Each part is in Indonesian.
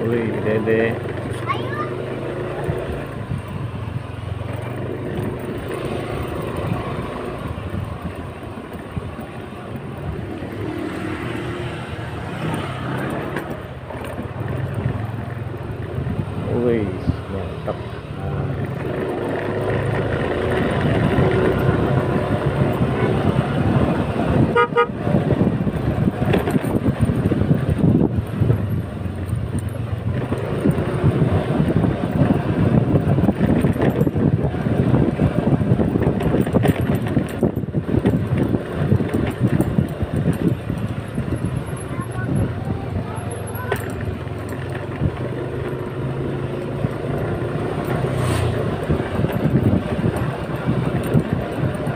Wih, Dede. Wih, mantap.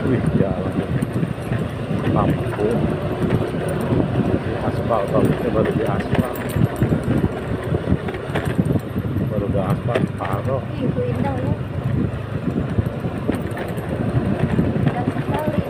Wih, jalan kampung di aspal, rambutnya baru di aspal, parah. Itu indah ya. Indah sekali.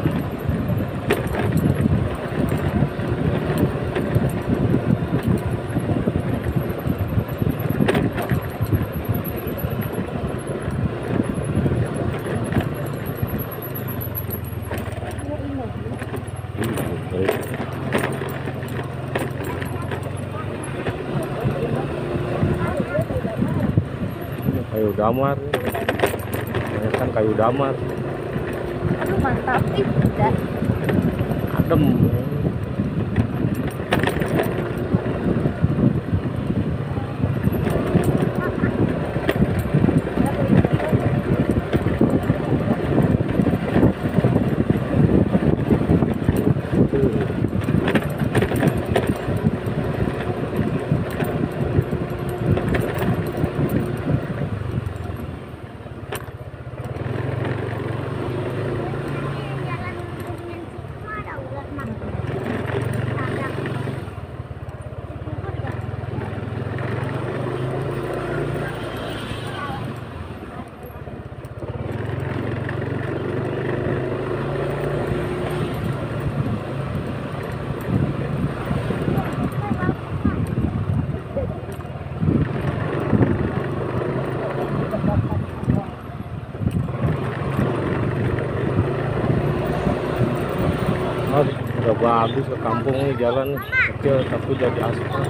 Kayu damar, ini kan kayu damar, Aduh mantap, indah. adem. Udah bagus ke kampung nih, jalan kecil tapi udah di aspal.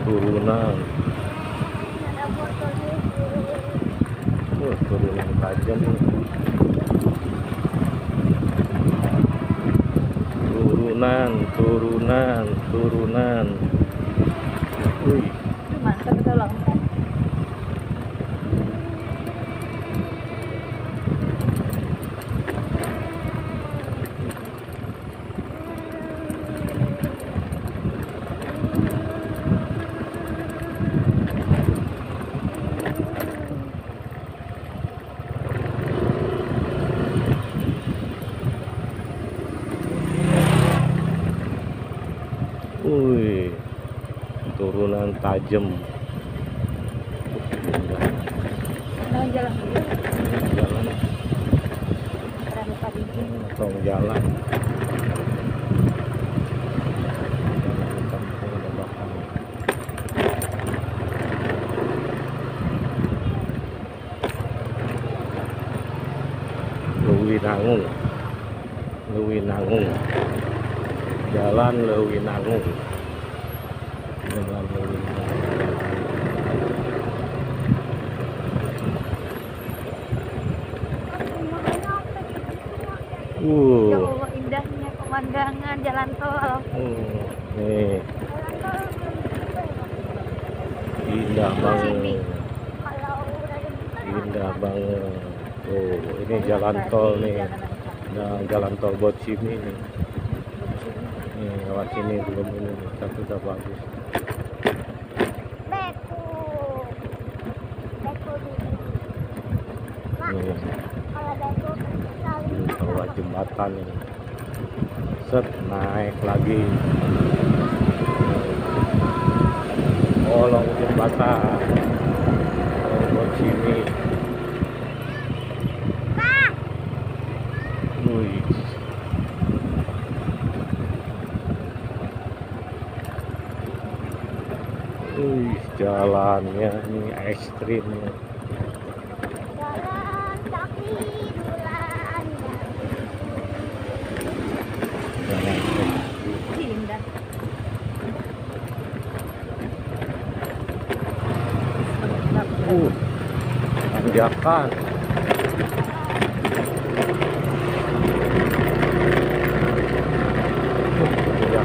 Turunan. Turunan tajam. Turunan. Wih, Mantap itu langsung. wih, turunan tajam. Nah, jalan dulu. Jalan, Ada tadi. tong jalan. Kampung Babakan. Lewinangun, Jalan Lewinangun. Ya Allah, indahnya kemarin. pemandangan jalan tol. Nih Jalan tol belum gitu ya. indah Sini. banget, Kalau udah gitu indah banget. Tuh ini jalan tol nih, nah jalan tol buat sini nih. Nih lewat sini belum ini nih, tapi udah bagus. Beku. Beku dulu. Mak, Nih kalau beku saling bawah jembatan ini. Set naik lagi. Kolong jembatan. Tol buat sini. Wih. Wih, jalannya ini ekstrim ya. jalan kaki bulan. Jalan ekstrim. Indah. Tanjakan.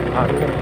Tanjakan.